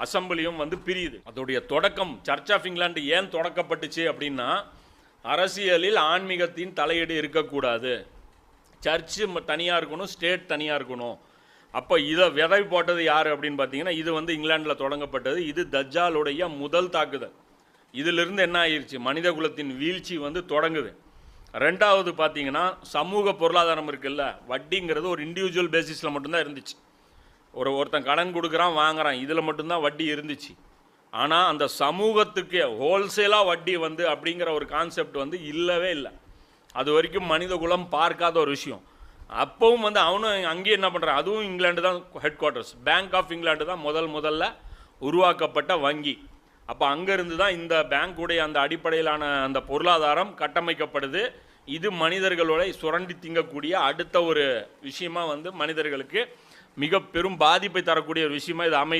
அசம்பிளியும் வந்து பிரியுது. அதோடைய தொடக்கம் சர்ச் ஆஃப் இங்கிலாந்து ஏன் தொடக்கப்பட்டுச்சு அப்படின்னா, அரசியலில் ஆன்மீகத்தின் தலையீடு இருக்கக்கூடாது, சர்ச்சு தனியாக இருக்கணும், ஸ்டேட் தனியாக இருக்கணும். அப்போ இதை விதை போட்டது யார் அப்படின்னு பார்த்தீங்கன்னா, இது வந்து இங்கிலாண்டில் தொடங்கப்பட்டது. இது தஜ்ஜாலுடைய முதல் தாக்குதல். இதிலிருந்து என்ன ஆயிடுச்சு, மனித குலத்தின் வீழ்ச்சி வந்து தொடங்குது. ரெண்டாவது பார்த்தீங்கன்னா, சமூக பொருளாதாரம் இருக்குல்ல, வட்டிங்கிறது ஒரு இண்டிவிஜுவல் பேசிஸில் மட்டும்தான் இருந்துச்சு. ஒருத்தன் கடன் கொடுக்குறான் வாங்குறான், இதில் மட்டும்தான் வட்டி இருந்துச்சு. ஆனால் அந்த சமூகத்துக்கு ஹோல்சேலாக வட்டி வந்து அப்படிங்கிற ஒரு கான்செப்ட் வந்து இல்லவே இல்லை. அது வரைக்கும் மனித குலம் பார்க்காத ஒரு விஷயம். அப்பவும் வந்து அவனும் அங்கேயே என்ன பண்ணுறான், அதுவும் இங்கிலாந்து தான் headquarters. Bank of England தான் முதல்ல உருவாக்கப்பட்ட வங்கி. அப்போ அங்கேருந்து தான் இந்த பேங்க்குடைய அந்த அடிப்படையிலான அந்த பொருளாதாரம் கட்டமைக்கப்படுது. இது மனிதர்களோட சுரண்டி திங்கக்கூடிய அடுத்த ஒரு விஷயமா வந்து மனிதர்களுக்கு மிக பெரும் பாதிப்பை தரக்கூடிய ஒரு விஷயமா இது அமையுது.